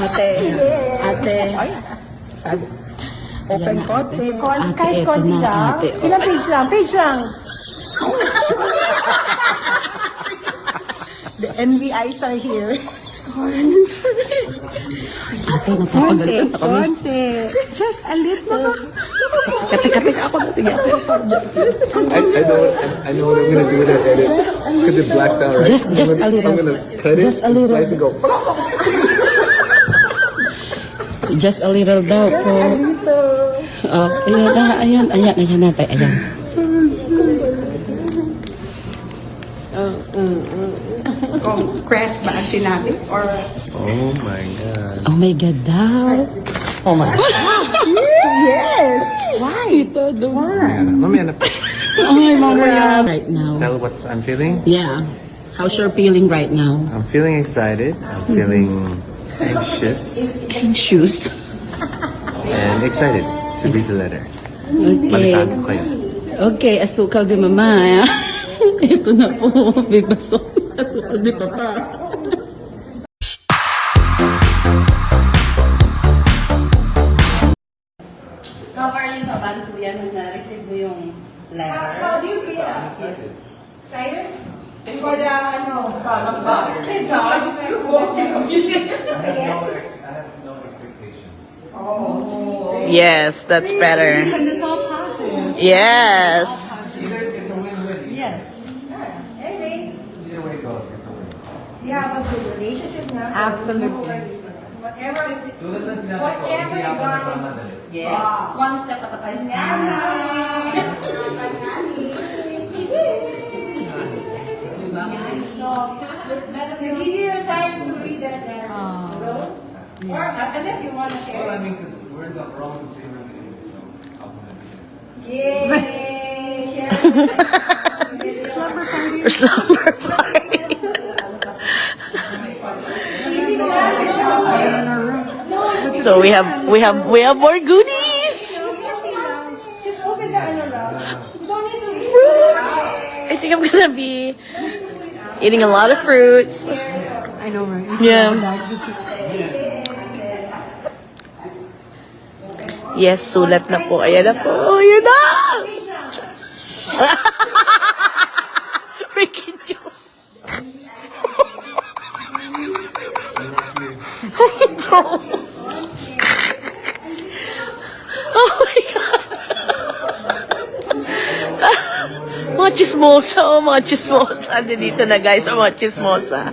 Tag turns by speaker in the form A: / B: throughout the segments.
A: Ate. Ate.
B: Ay, sabi. Open konti.
A: Kahit konti lang.
B: Ilang page lang? Page lang. The NBIs are here.
A: Ate, napapagalitan ako.
B: Konti. Just a little.
A: Kati-kati ako natin.
C: I know what I'm gonna do with that edit because it blacked out, right?
A: Just a little.
C: I'm gonna cut it
A: Just a
C: and
A: little.
C: slice and go.
A: Just a little daw po. Oh, ayan natin, ayan.
B: Crest ba ang sinabi? Or...
C: Oh my god.
A: Oh my God daw. Oh my God.
B: Yes! Why?
A: Ito daw.
C: Mamaya na.
A: Oh my mama. Right now.
C: Tell what I'm feeling.
A: Yeah. How's your feeling right now?
C: I'm feeling excited. I'm feeling anxious
A: Shoes.
C: and excited to read the letter.
A: Okay.
C: Balitaan ko kayo.
A: Okay, asukal di mama. Ito na po, bibaso. Asukal di papa. How are you, Kabantuyan, nung na-receive mo yung letter?
D: How do you feel? Excited? For the, solid box. Say yes.
E: Yes, that's better.
A: When the top happens.
E: Yes.
A: Yes.
D: Anyway. You have a good relationship now. So
A: Absolutely.
D: Whatever you got.
A: Yes. One step at a time.
D: You give you your time to read that letter. Or unless you want to share.
C: Well, I mean, because we're in the wrong same room, so I'll have to
D: Yay! Share.
E: Slumber party. So we have more goodies.
D: Just open the ano lang. You don't need to read.
E: Fruits. I think I'm gonna be eating a lot of fruits.
B: I know, right?
E: Yeah. Yes, sulat na po. Ayan na po. Ayan na! Freaking joke. Freaking joke. Oh my God. Mga chismosa, mga chismosa. Dito na guys, mga chismosa.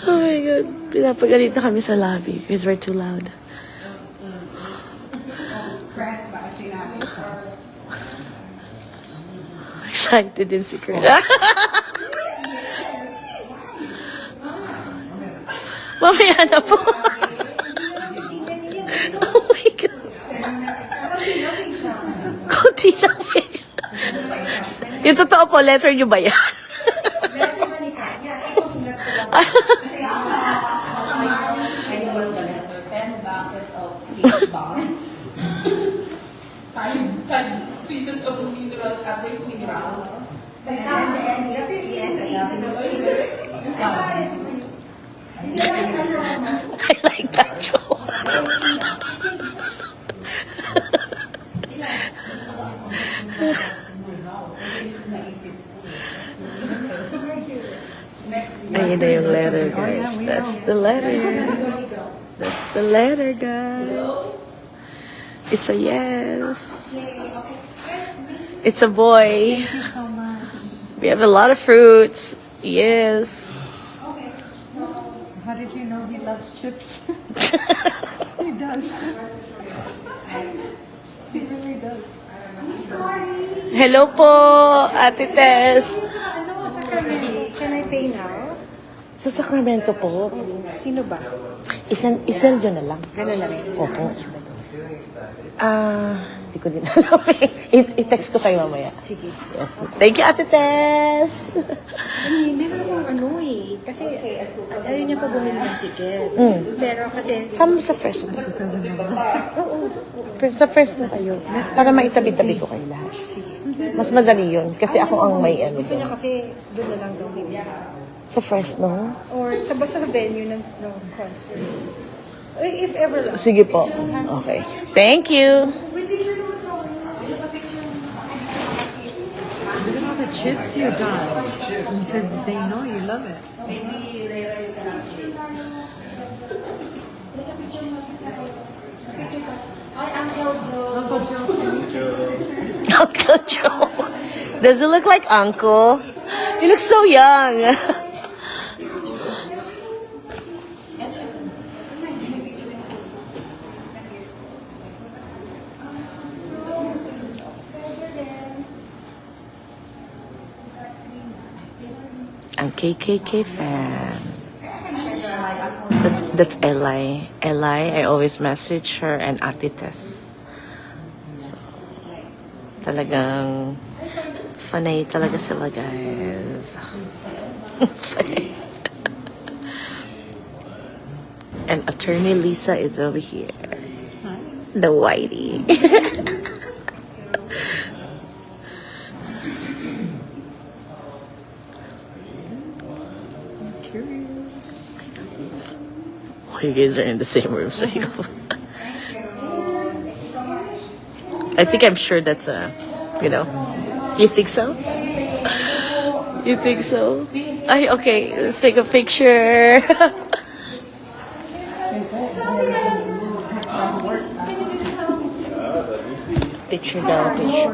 E: Oh my God. Pinapagalitan kami sa lobby because we're too loud. Excited din si Kurt. Mamaya na po. Oh my God. Kunti lang fish. Yung totoo po, letter nyo ba yan?
A: And it was the letter, 10 boxes of peach bomb. 5 pieces of minerals, at least minerals.
E: I like that joke. Ayun na yung letter, guys. That's the letter. That's the letter, guys. It's a yes. It's a boy. We have a lot of fruits. Yes.
B: How did you know he loves chips? He does. He really does.
E: Hello po, Ate Tess.
B: Ano sa Sacramento? Can I pay now?
E: Sa Sacramento po.
B: Sino ba?
E: Isend yun na lang.
B: Ganun na rin.
E: Opo. Di ko din alam. I-text ko kayo mamaya.
B: Sige.
E: Yes. Thank you, Ate Tess.
B: Ay, meron akong ano eh. Kasi, ayun niya pa bumili ng ticket. Pero kasi,
E: Sama sa first na.
B: oo.
E: Sa first na kayo. Para maitabi-tabi ko kayo lahat. Mas madali yun. Kasi ako ang may ano.
B: Gusto niya kasi doon na lang daw bibili.
E: Sa first, no?
B: Or sa basta sa venue ng concert. If ever lang.
E: Sige po. Okay. Thank you.
F: Look at all the chips you got. Because they know you love it.
E: Uncle Joe. Does it look like Uncle? You look so young. I'm KKK fan. That's Eli. Eli, I always message her and Ate Tess. So, talagang fanay talaga sila, guys. Fanay. And Attorney Lisa is over here. The whitey. Oh, you guys are in the same room, so you. I think I'm sure that's a, you know. You think so? You think so? Ay, okay. Let's take a picture. Picture daw, picture.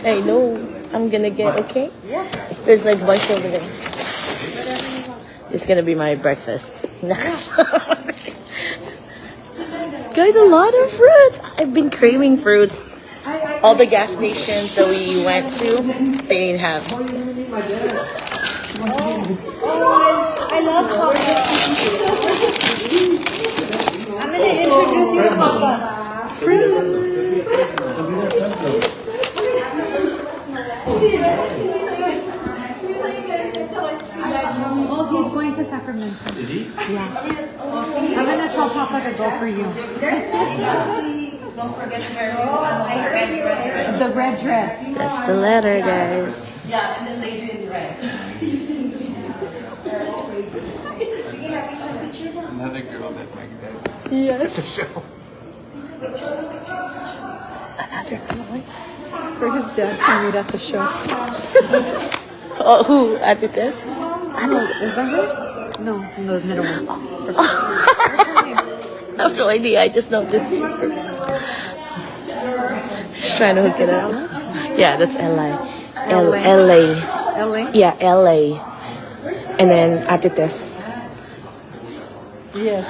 E: I know. I'm gonna get, okay? Yeah. There's like a bunch over there. It's gonna be my breakfast. Guys, a lot of fruits. I've been craving fruits. All the gas stations that we went to, they didn't have.
B: I love Papa. I'm gonna introduce you to Papa.
F: Oh, he's going to Sacramento.
C: Is he?
F: Yeah. I'm gonna tell Papa to go for you.
D: Don't forget to wear the
F: The red dress.
E: That's the letter, guys.
D: Yeah, and then they do it red.
C: Another girl that like that.
E: Yes.
C: The show.
E: Another color.
F: For his dad to meet at the show.
E: Oh, who? Ate Tess?
F: Oh, is that her? No, the middle one.
E: I have no idea. I just know this two. Just trying to hook it up. Yeah, that's LA. LA.
F: LA?
E: Yeah, LA. And then Ate Tess.
F: Yes.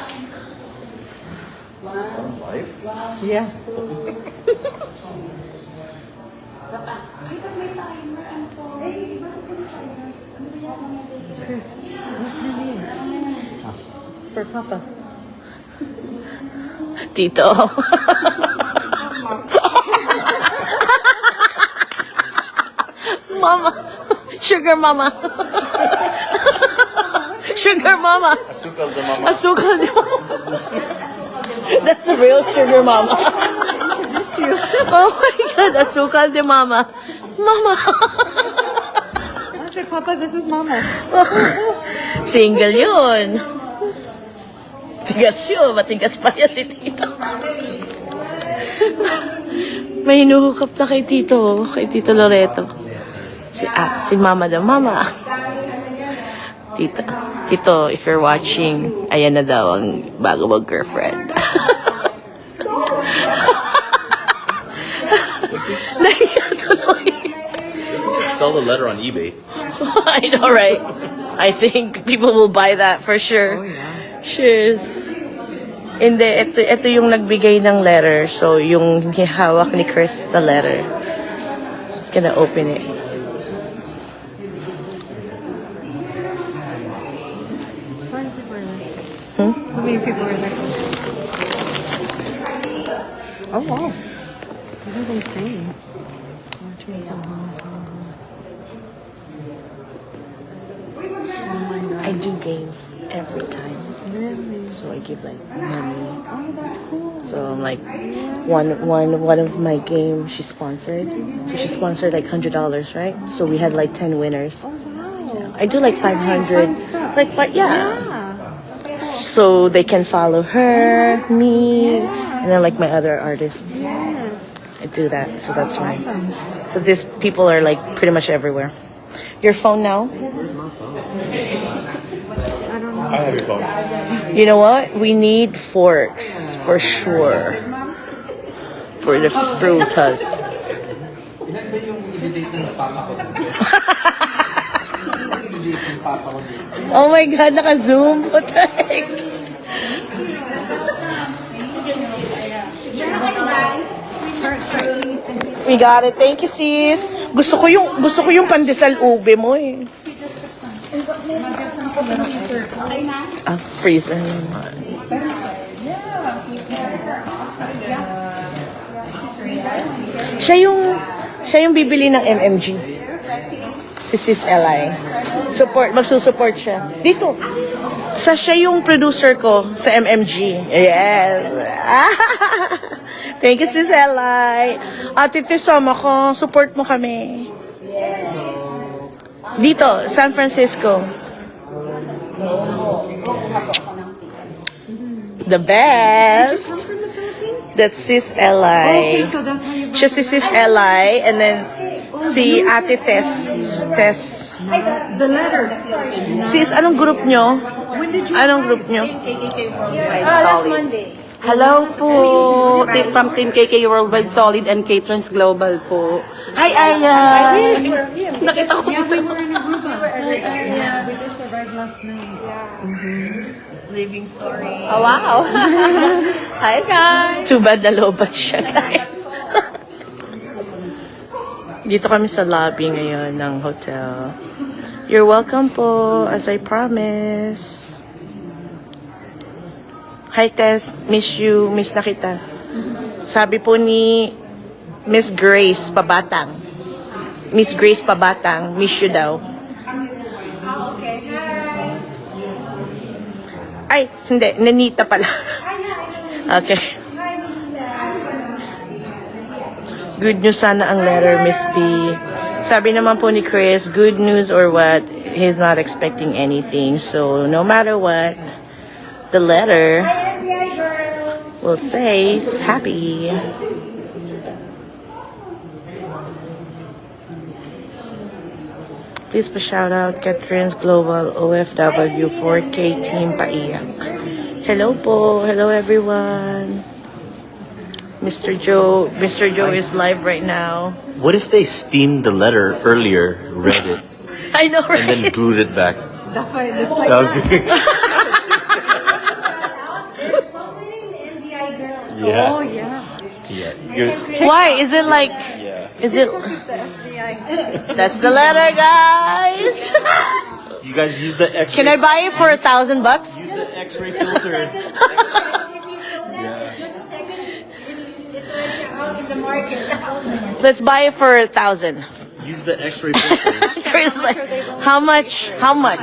F: Yeah. Chris, what's her name? For Papa.
E: Tito. Mama. Sugar mama. Sugar mama.
C: Asukal the mama.
E: Asukal de mama. That's a real sugar mama. Oh my God, asukal de mama. Mama.
F: I said, Papa, this is Mama.
E: Single yun. Tigas yun. Matigas pa yan si Tito. May hinuhukap na kay Tito. Kay Tito Loreto. Si Mama daw. Mama. Tito, if you're watching, ayan na daw ang bago mong girlfriend. Nahiya tuloy.
G: Just sell the letter on eBay.
E: I know, right? I think people will buy that for sure.
F: Oh, yeah.
E: Cheers. Hindi, ito yung nagbigay ng letter. So, yung hawak ni Chris na letter. Gonna open it.
F: How many people are there? Oh, wow. What are they saying?
E: I do games every time.
F: Really?
E: So I give like money.
F: Oh, that's cool.
E: So I'm like one of my game she sponsored. So she sponsored like $100, right? So we had like 10 winners.
F: Oh, wow.
E: I do like 500.
F: stuff.
E: Like yeah.
F: Yeah.
E: So they can follow her, me, and then like my other artists.
F: Yes.
E: I do that. So that's why.
F: Awesome.
E: So these people are like pretty much everywhere. Your phone now?
F: I don't know.
G: I have your phone.
E: You know what? We need forks for sure. For the frutas.
C: Ilan ba yung i-date ng papa ko? I-date ng papa ko dito.
E: Oh my God, naka-zoom. What the heck? We got it. Thank you, sis. Gusto ko yung pandesal ube mo eh. Ah, freezer naman. Siya yung bibili ng MMG. Si Sis Eli. Magsusupport siya. Dito. Siya yung producer ko sa MMG. Yes. Thank you, Sis Eli. Ate, sama ko. Support mo kami. Dito, San Francisco. The best. That's Sis Eli.
F: Okay, so that's how you
E: Siya si Sis Eli, and then si Ate Tess.
F: the letter.
E: Sis, anong group nyo? Anong group nyo?
B: Last Monday.
A: Hello po, from Team KK Worldwide Solid and K-Trans Global po. Hi, Aya! Nakita ko
F: Yeah,
A: po
F: we were in Aruba. Yeah, we just arrived last night.
E: Living story.
A: Oh, wow! Hi, guys!
E: Too bad nalobat siya, guys. Dito kami sa lobby ngayon ng hotel. You're welcome po, as I promise. Hi, Tess. Miss you. Miss na kita. Sabi po ni Miss Grace Pabatang. Miss Grace Pabatang. Miss you daw. Ay, hindi. Nanita pala. Okay. Good news sana ang letter, Miss B. Sabi naman po ni Chris, good news or what, he's not expecting anything. So, no matter what, the letter will say he's happy. Please pa-shout out Catherine's Global OFW 4K Team Paiyak. Hello po. Hello everyone. Mr. Joe is live right now.
G: What if they steamed the letter earlier, read it,
E: I know,
G: and then
E: right?
G: glued it back?
F: That's why it looks like
G: That was
F: that.
G: good.
F: Oh,
G: Yeah.
F: yeah.
G: Yeah. Good.
E: Why? Is it like,
G: Yeah.
E: is it,
F: The FBI.
E: that's the letter, guys.
G: You guys use the X-ray.
E: Can I buy it for $1,000?
G: Use the X-ray filter.
E: Let's buy it for 1,000.
G: Use the X-ray filter.
E: Chris, like, how much? How much?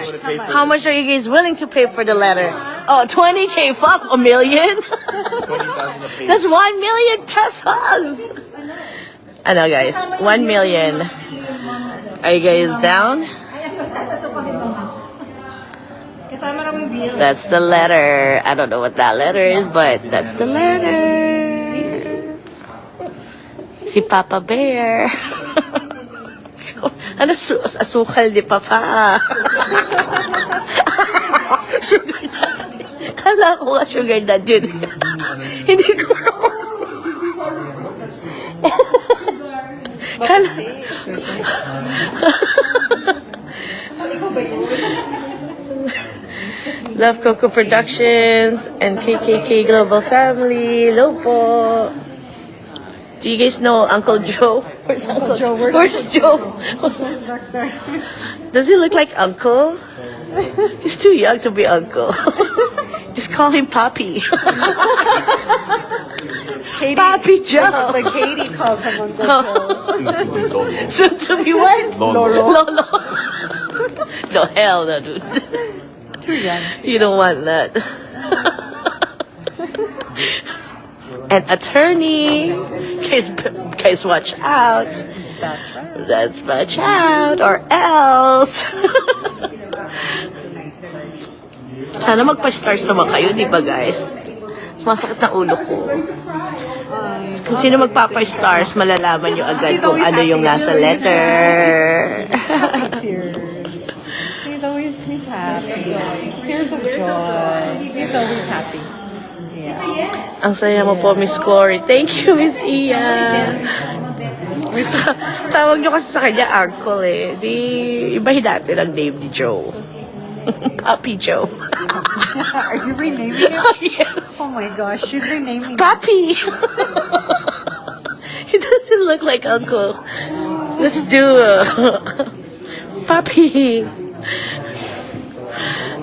E: How much are you guys willing to pay for the letter? Oh, 20K. Fuck, $1 million.
G: 20,000 a page.
E: That's 1 million pesos. I know, guys. 1 million. Are you guys down? That's the letter. I don't know what that letter is, but that's the letter. Si Papa Bear. Ano, asukal di papa. Sugar daddy. Kala ko nga sugar daddy yun. Hindi ko Kala. Love Coco Productions and KKK Global Family. Hello po. Do you guys know Uncle Joe? Where's Uncle Joe? Where's Joe? Does he look like Uncle? He's too young to be Uncle. Just call him Papi. Papi Joe.
F: Like Katie calls him Uncle Joe.
E: Soon to be what?
G: Lolo.
E: Lolo. No, hell no, dude.
F: Too young.
E: You don't want that. An attorney. Guys, watch out.
F: That's right.
E: Let's watch out or else. Sana magpa-stars naman kayo, di ba guys? Masakit na ulo ko. Kung sino magpapa-stars, malalaman nyo agad kung ano yung nasa letter.
F: He's happy. Tears of joy. He's always happy. Yeah.
E: Ang saya mo po, Miss Cory. Thank you, Miss Iya. Tawag nyo kasi sa kanya, Uncle eh. Di, ibahin natin ang name ni Joe. Papi Joe.
F: Are you renaming him?
E: Yes.
F: Oh my gosh, she's renaming him.
E: Papi! He doesn't look like Uncle. Let's do Papi!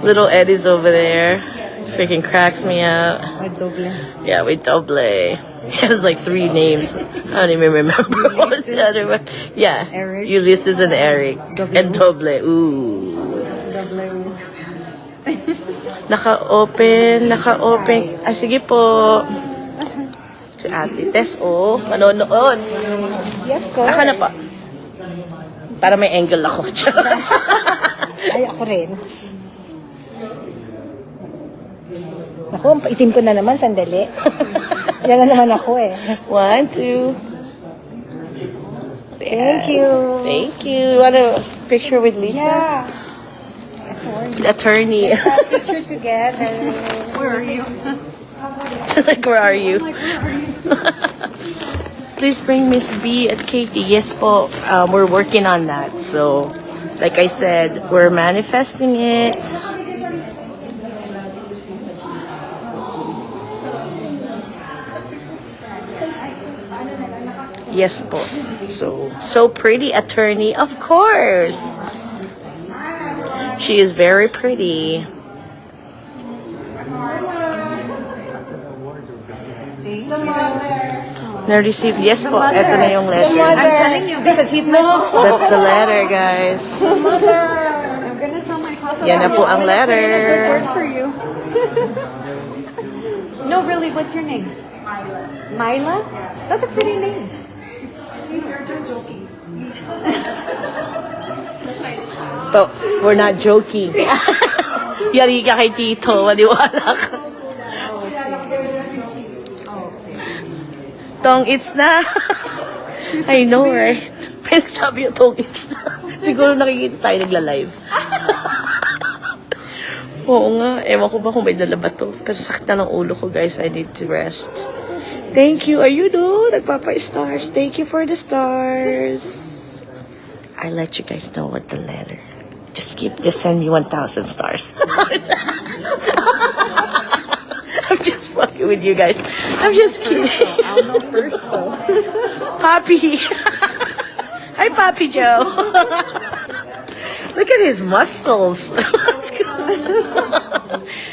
E: Little Eddie's over there. Freaking cracks me out.
F: With doble.
E: Yeah, with Doble. He has like 3 names. I don't even remember what was the other one. Yeah,
F: Eric.
E: Ulysses and Eric. And Doble. Ooh.
F: Doble.
E: Naka-open. Ah, sige po. Si Ate Tess, oh. Manonood.
B: Yes, of course.
E: Aka na pa. Para may angle ako.
B: Ay, ako rin. Naku, ang paitim ko na naman, sandali. Yan na naman ako eh.
E: 1, 2.
B: Thank you.
E: Thank you. Want a picture with Lisa?
B: Yeah.
E: The attorney.
B: Picture together.
F: Where are you?
E: Like, where are you? Please bring Miss B at Katie. Yes po, we're working on that. So, like I said, we're manifesting it. Yes po. So pretty attorney, of course. She is very pretty. Na-receive, yes po. Ito na yung letter.
F: I'm telling you because he's not.
E: That's the letter, guys.
F: I'm gonna tell my cousin.
E: Yan na po ang
F: Good
E: letter.
F: word for you. No, really, what's your name? Myla? That's a pretty name.
E: But we're not joking. Yari ka kay Tito, maniwala ka. Tong it's na. I know, right? Pinagsabi yung tong it's na. Siguro nakikita tayo nagla-live. Oo nga, ewan ko ba kung may dala ba to. Pero sakit na ng ulo ko, guys. I need to rest. Thank you. Ayun o, nagpapa-stars. Thank you for the stars. I'll let you guys know what the letter. Just send me 1,000 stars. I'm just fucking with you guys. I'm just kidding.
F: I'll know first though.
E: Papi. Hi, Papi Joe. Look at his muscles. Let's go.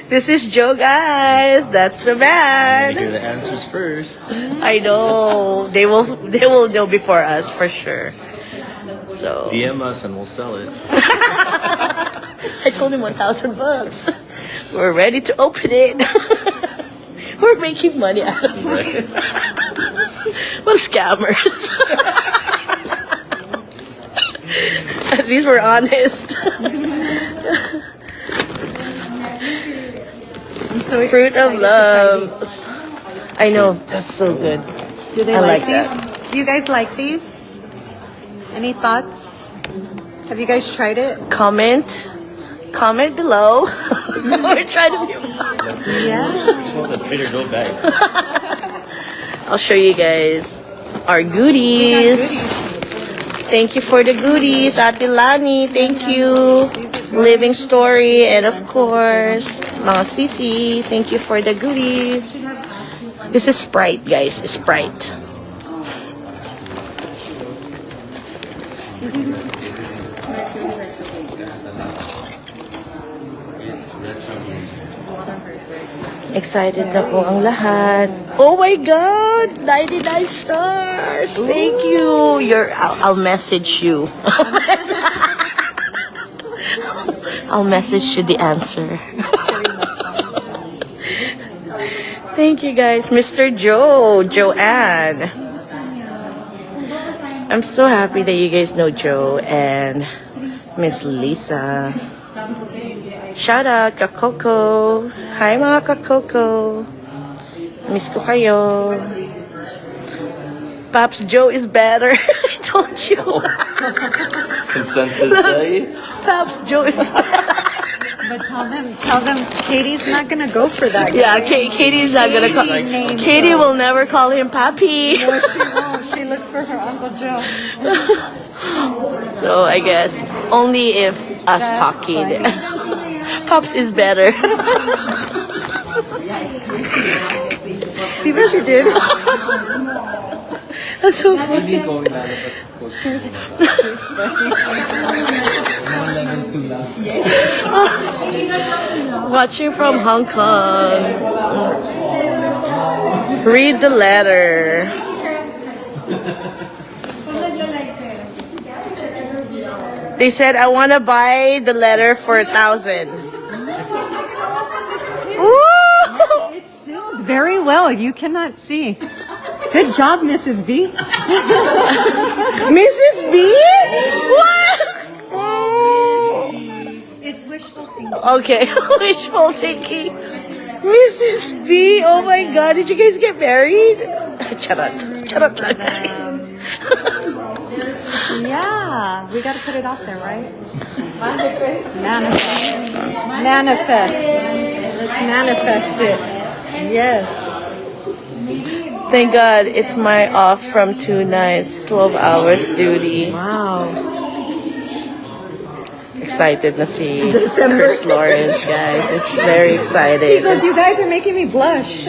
E: This is Joe, guys. That's the man.
G: Hear the answers first.
E: I know. They will know before us for sure. So
G: DM us and we'll sell it.
E: I told him $1,000. We're ready to open it. We're making money out of it. Well, scammers. At least we're honest.
F: So
E: Fruit of love. I know, that's so good.
F: do they
E: I
F: like
E: like
F: these? Do you guys like these? Any thoughts? Have you guys tried it?
E: Comment below. We're trying to be.
F: Yeah.
G: Just want the Trader Joe bag.
E: I'll show you guys our goodies. Thank you for the goodies, Ate Lani. Thank you. Living Story, and of course, mga Sisi. Thank you for the goodies. This is Sprite, guys. Sprite. Excited na po ang lahat. Oh my God! 99 stars! Thank you! I'll message you. I'll message you the answer. Thank you guys. Mr. Joe, Joanne. I'm so happy that you guys know Joe and Miss Lisa. Shout out, Kakoko. Hi mga Kakoko. Miss ko kayo. Pops Joe is better. I told you.
G: Consensus say?
E: Pops Joe is better.
F: But tell them Katie's not gonna go for that.
E: Yeah, Katie's not gonna call.
F: Katie's name
E: Katie will never call him Papi.
F: No, she won't. She looks for her Uncle Joe.
E: So I guess only if us
F: That's
E: talking.
F: funny.
E: Pops is better.
F: See what you did?
E: That's so funny.
C: Hindi ko ilalabas ko. Level 2 lang.
E: Watching from Hong Kong. Read the letter. They said, I want to buy the letter for 1,000. Ooh!
F: It sealed very well. You cannot see. Good job, Mrs. B.
E: Mrs. B? What? Oh.
F: It's wishful thinking.
E: Okay, wishful thinking. Mrs. B, oh my God, did you guys get married? Charot. Charot lang, guys.
F: Yeah, we gotta put it out there, right? Manifest. Manifest. Let's manifest it. Yes.
E: Thank God it's my off from 2 nights, 12 hours duty.
F: Wow.
E: Excited na si Chris Lawrence, guys. It's very excited.
F: Because you guys are making me blush.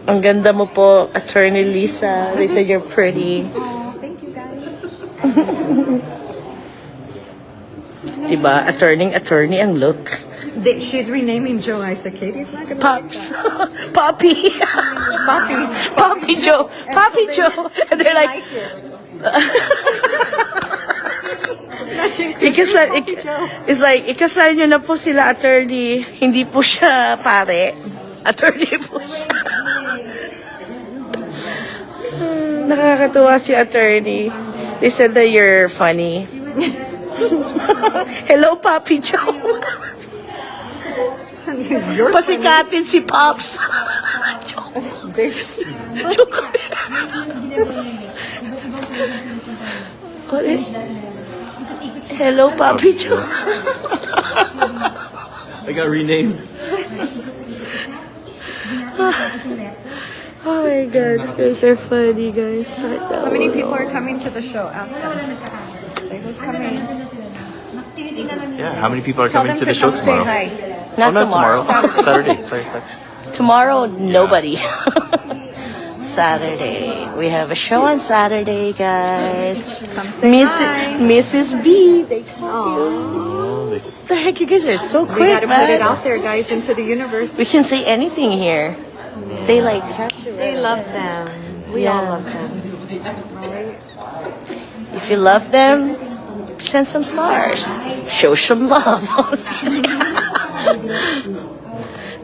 E: Ang ganda mo po, Attorney Lisa. They said you're pretty.
F: Oh, thank you guys.
E: Diba? Attorney ang look.
F: She's renaming Joe. I said, Katie's not gonna
E: Pops. Poppy.
F: Poppy.
E: Poppy Joe. Poppy Joe. And they're like, it's like, ikasal nyo na po sila, attorney. Hindi po siya pare. Attorney po siya. Nakakatuwa si attorney. They said that you're funny. Hello, Papi Joe. Pasikatin si Pops. Joke. Hello, Papi Joe.
G: I got renamed.
E: Oh my God, you guys are funny, guys.
F: How many people are coming to the show? Ask them. Say who's coming.
G: Yeah, how many people are
F: Tell
G: coming
F: them
G: to the show
F: come
G: tomorrow?
F: say hi.
E: Not
G: Not
E: tomorrow.
G: Saturday. Sorry.
E: Tomorrow, nobody. Saturday. We have a show on Saturday, guys. Mrs. B. They
G: Oh, they-
E: the heck, you guys are so
F: We
E: quick,
F: gotta put it
E: man.
F: out there, guys, into the universe.
E: We can say anything here. They like capture
F: They
E: it.
F: love them. We all love them.
E: If you love them, send some stars. Show some love. I was kidding.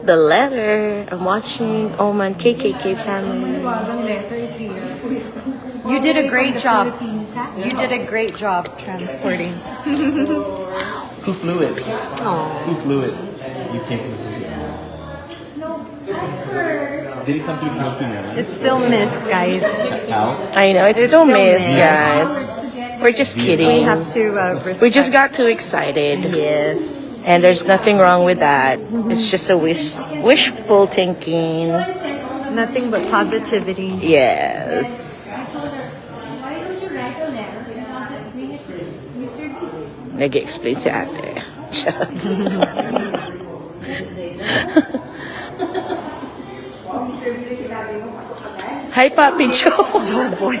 E: The letter. I'm watching Oman KKK family.
F: You did a great job. You did a great job transporting.
G: Who flew it?
F: Oh.
G: Who flew it? You came from Did it come through Philippines?
F: It's still missed, guys.
G: How?
E: I know, it's
F: It's
E: still
F: still
E: missed,
F: missed.
E: guys. We're just kidding.
F: We have to respect.
E: We just got too excited.
F: Yes.
E: And there's nothing wrong with that. It's just a wishful thinking.
F: Nothing but positivity.
E: Yes.
D: Why don't you write a letter and I'll just bring it to Mr. D?
E: Nag-explain si ate. Charot. Hi, Papi Joe. Oh, boy.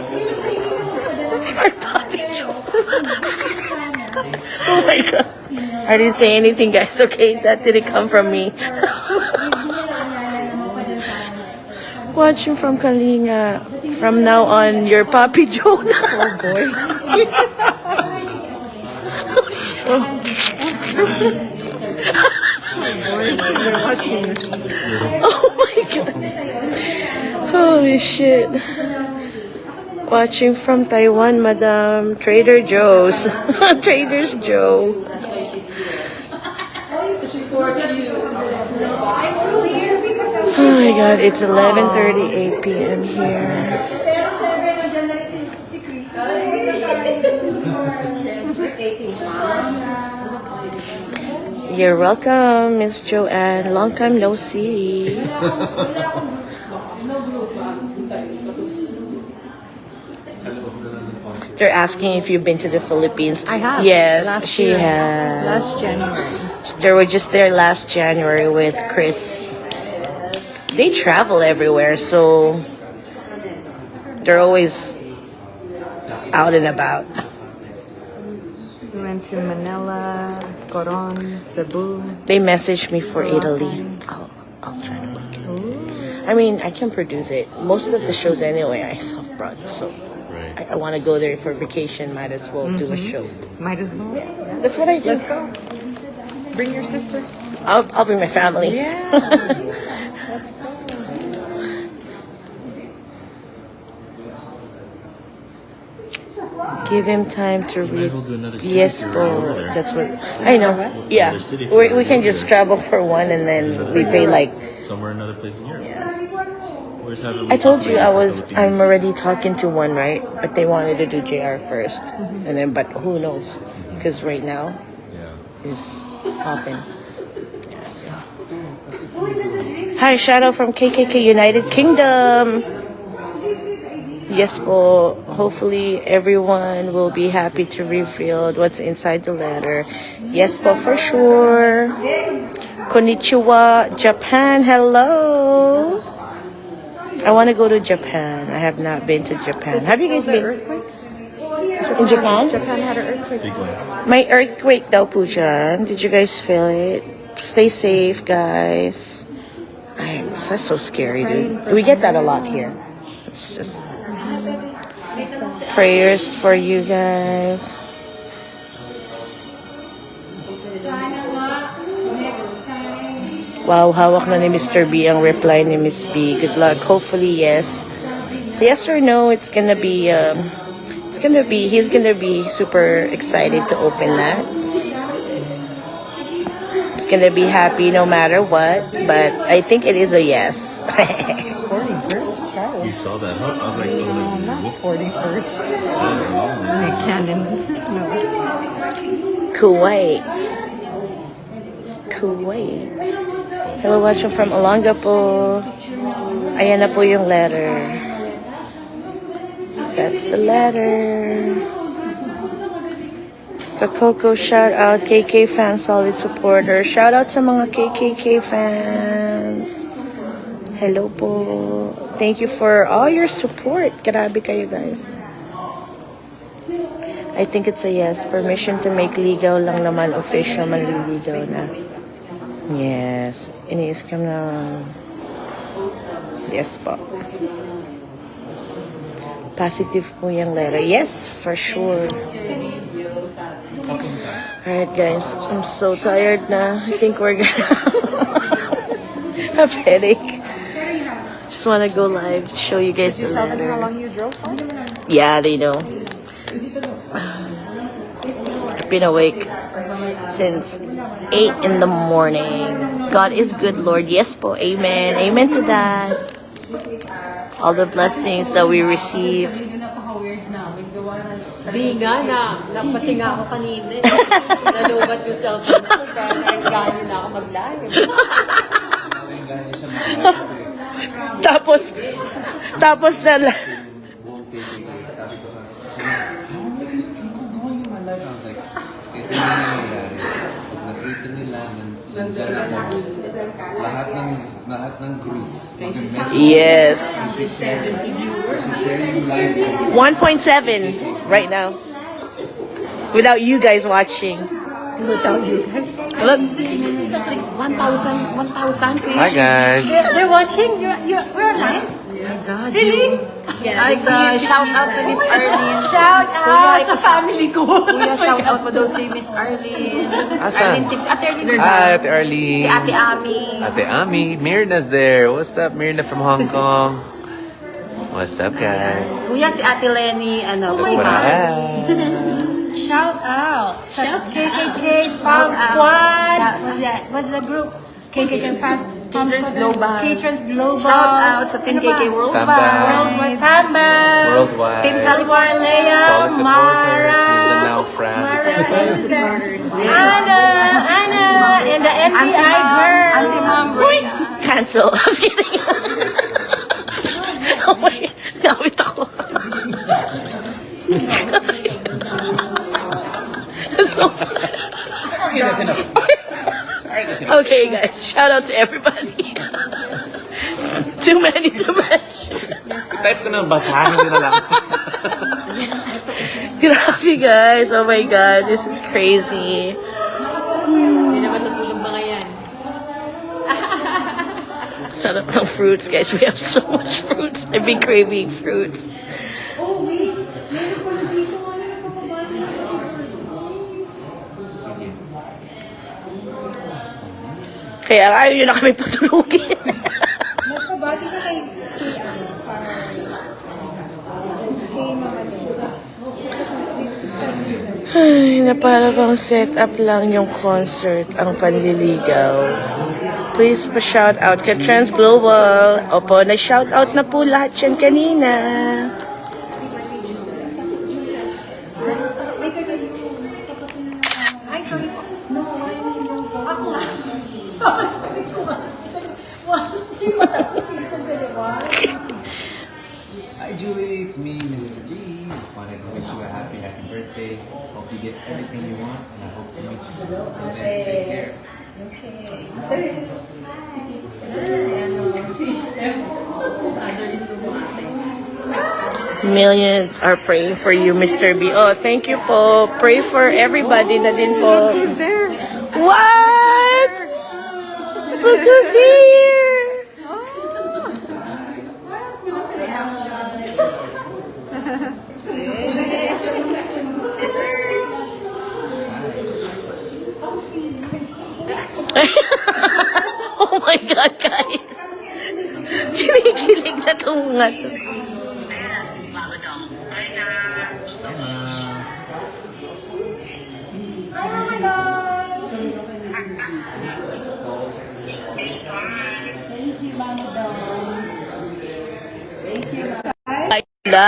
E: Hi, Papi Joe. Oh, my God. I didn't say anything, guys, okay? That didn't come from me. Watching from Kalinga. From now on, you're Papi Joe na. Oh, boy. Oh my God. Holy shit. Watching from Taiwan, Madam. Trader Joe's. Trader's Joe. Oh my God, it's 11:38 p.m. here.
D: Pero syempre, nandiyan na rin si Chris.
E: You're welcome, Miss Joanne. Long time no see. They're asking if you've been to the Philippines.
F: I have.
E: Yes,
F: Last
E: she
F: year.
E: has.
F: Last January.
E: They were just there last January with Chris. They travel everywhere, so they're always out and about.
F: We went to Manila, Coron, Cebu.
E: They messaged me for Italy. I'll try to book it. I mean, I can produce it. Most of the shows anyway I self-brought, so I want to go there for vacation. Might as well do a show.
F: Might as well.
E: That's what I do.
F: Let's go. Bring your sister.
E: I'll bring my family.
F: Yeah. Let's go.
E: Give him time to
G: might
E: read.
G: as well do another city
E: Yes,
G: tour
E: po.
G: over there.
E: That's what I know. Yeah,
G: Another city
E: we
G: tour
E: can
G: over
E: just
G: there.
E: travel for one, and then we pay like.
G: Somewhere another place in Europe. Where's having
E: I told you I'm already talking to one, right? But they wanted to do JR first, and then but who knows? Because right now
G: Yeah.
E: is popping. Hi, shout out from KKK United Kingdom. Yes, po. Hopefully everyone will be happy to reveal what's inside the letter. Yes, po, for sure. Konnichiwa, Japan. Hello. I want to go to Japan. I have not been to Japan. Have you guys
F: The
E: been
F: earthquake?
E: in Japan?
F: Japan had an earthquake.
G: Big one.
E: May earthquake daw po dyan. Did you guys feel it? Stay safe, guys. That's so scary, dude. We get that a lot here. It's just prayers for you guys.
D: Sana nga, next time.
E: Wow, hawak na ni Mr. B ang reply ni Miss B. Good luck. Hopefully, yes. Yes or no, he's gonna be super excited to open that. He's gonna be happy no matter what, but I think it is a yes.
F: 41st?
G: You saw that, huh? I was like,
F: Not
G: whoop.
F: 41st. Like Canon. No.
E: Kuwait. Hello, watching from Olongapo. Ayan na po yung letter. That's the letter. Kakoko, shout out. KK fans, solid supporter. Shout out sa mga KKK fans. Hello po. Thank you for all your support. Grabe kayo, guys. I think it's a yes. Permission to make ligaw lang naman. Official, manliligaw na. Yes. Ini-scam na. Yes po. Positive po yung letter. Yes, for sure. Alright guys, I'm so tired na. I think we're gonna have headache. Just wanna go live, show you guys the
F: Tell them how
E: letter.
F: long you drove for?
E: Yeah, they know. I've been awake since 8 in the morning. God is good, Lord. Yes po. Amen. Amen to that. all the blessings that we receive.
F: Di nga napati nga ako kanina. Nalubat yung cellphone ko dahil nagganyo na ako mag-live.
E: Tapos na
C: Buong KK, sabi ko sa how am I going my life? I was like, ito na nangyayari. Pag nakita nila, nandyan ako. Lahat ng groups.
E: yes,
C: Sharing live.
E: 1.7 right now. Without you guys watching.
A: Look, 1,000.
G: Hi guys.
F: They're watching? We're live?
A: God. Really? Hi guys, shout out to Miss Arlene.
F: Shout out sa family ko.
A: Kuya, shout out mo daw si Miss Arlene.
G: Asan?
A: Arlene Tips. Ate Arlene.
G: Hi, Ate Arlene.
A: Si Ate Ami.
G: Ate Ami. Mirna's there. What's up, Mirna from Hong Kong? What's up, guys?
A: Kuya, si Ate Lenny. Ano,
G: Look what I have.
F: Shout out sa KKK
A: Shout
F: Fam
A: out.
F: Squad.
A: Shout-
F: What's the group? KKK Fam
A: Caterers
F: Squad.
A: Global.
F: Caterers Global.
A: Shout out sa Team KK
G: Famba.
A: Worldwide.
F: Famba.
G: Worldwide.
A: Team California.
F: Leia,
G: Solid supporters.
F: Mara.
G: Mindanao, France.
F: Anna, and the MPI girl.
A: Auntie Ma'am Rhea.
E: Cancel. I was kidding. Oh my, nawit ako. So,
C: Okay, that's enough. Alright, that's enough.
E: okay, guys, shout out to everybody. Too many to mention.
G: Type ko na, basahin ko na lang.
E: Grabe, guys. Oh my God, this is crazy.
F: Hindi naman natulog ba ngayon?
E: Sarap ng fruits, guys. We have so much fruits. I've been craving fruits. Kaya ayaw nyo na kami patulugin.
B: Nagpabati ka kay
E: Ay, na para bang set up lang yung concert ang panliligaw. Please pa-shout out kay Trans Global. Opo, na-shout out na po lahat yan kanina.
C: Hi Julie, it's me, Mr. B. Just wanted to wish you a happy birthday. Hope you get everything you want, and I hope to meet you soon. Until then, take care.
E: Millions are praying for you, Mr. B. Oh, thank you po. Pray for everybody na din po. What? Look who's here! Oh my God, guys! Kinikilig na itong mga to. Ay, na.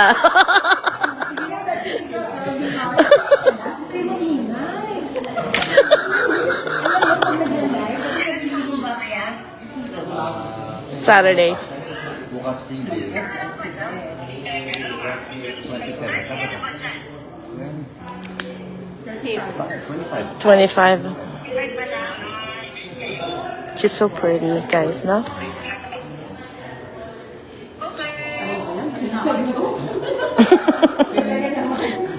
E: Saturday.
C: Bukas free day. 27, Sabado. 25.
E: 25. She's so pretty, guys, no?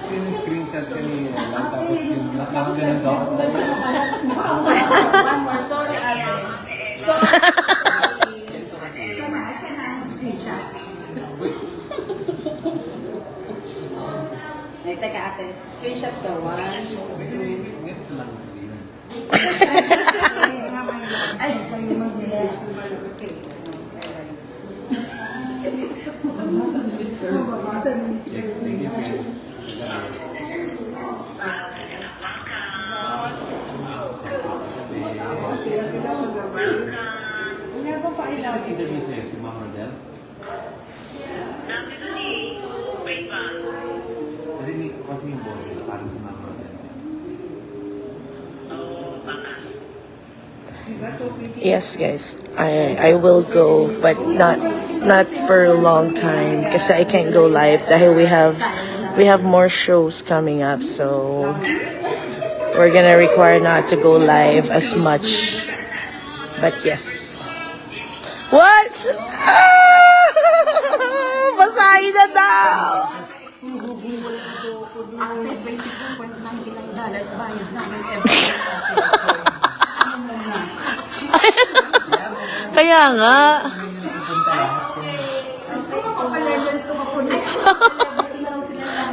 C: Sino screenshot kanina lang, tapos yung nakaganan daw.
D: Like, teka ate, screenshot ka. 1, 2,
C: Ganito lang.
D: ay, kayo mag-message.
C: Check. Thank you, friend. Kita bisa si Ma'am Rodel?
E: Yes, guys. I will go, but not for a long time kasi I can't go live dahil we have more shows coming up, so we're gonna require not to go live as much. But yes. What? Ah! Basahin na daw! Kaya nga.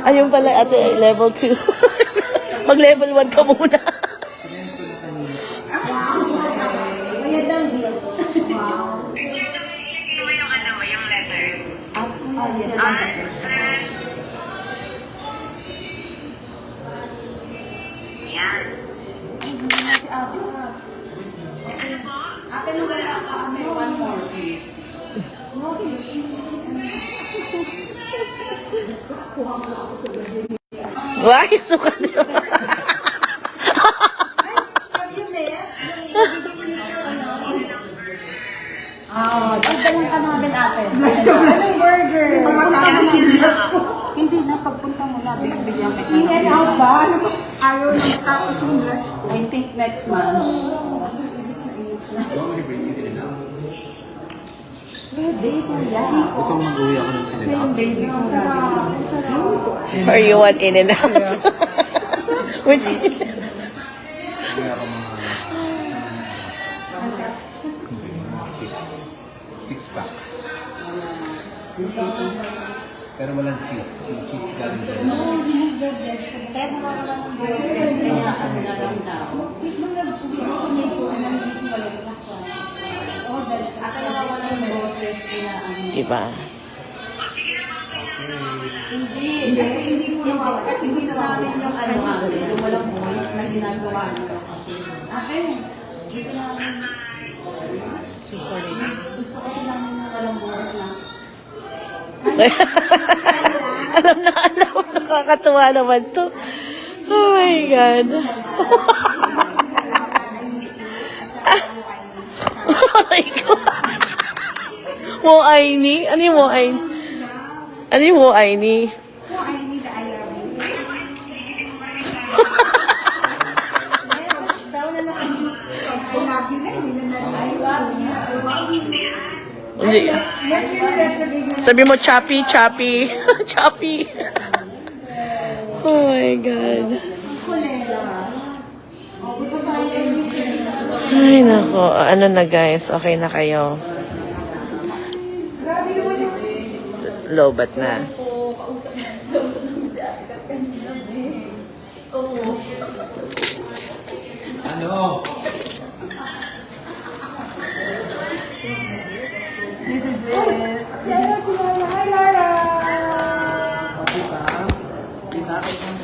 E: Ayun pala, ate, level 2. Mag-level 1 ka muna. Why? Suka niyo.
D: Dagdagan ka namin natin. Burger. Hindi na, pagpunta mo na, bigyan kita. In-and-out ba? Ayaw na matapos ng blush ko.
A: I think next month.
C: Gusto kong mag-uwi ako ng pinila.
E: Or you want in and out? Which...
C: Uwi ako mga 6 pack. Pero walang cheese. Yung cheese galing dyan.
D: Kaya naman ng boses, kaya ano na lang daw. At naman ng boses, kaya ano.
E: Diba?
A: Hindi, kasi hindi mo naman. Kasi gusto namin yung ano ate, yung walang voice na ginagawa niyo. Ate, gusto namin. Gusto kasi namin yung walang voice na.
E: alam. Nakakatuwa naman to. Oh my God. Oh my God. Mo Aini? Ano yung Mo Aini? Ano yung Mo Aini? Hindi. Sabi mo, choppy. Choppy. Oh my God. Ay, nako. Ano na, guys? Okay na kayo. Lobat na.
C: Ano?
A: This is it.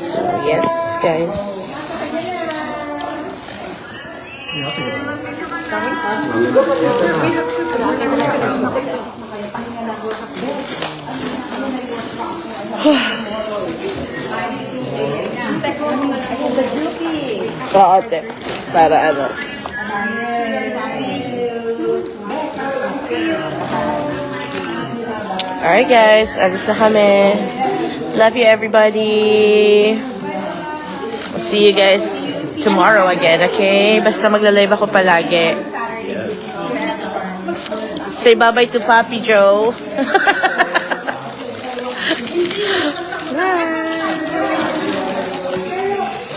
E: So, yes, guys. Oo, te. Para ano. Alright, guys. Alis na kami. Love you, everybody. We'll see you guys tomorrow again, okay? Basta magla-live ako palagi. Say bye-bye to Papi Joe.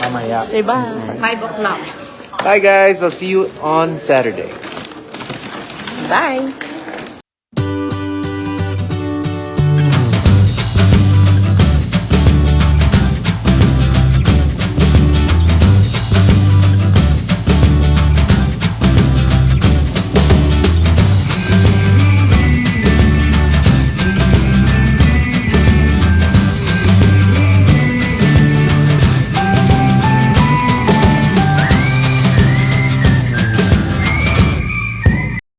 G: Mamaya.
E: Say bye.
A: 5 o'clock.
G: Bye guys, I'll see you on Saturday.
E: Bye.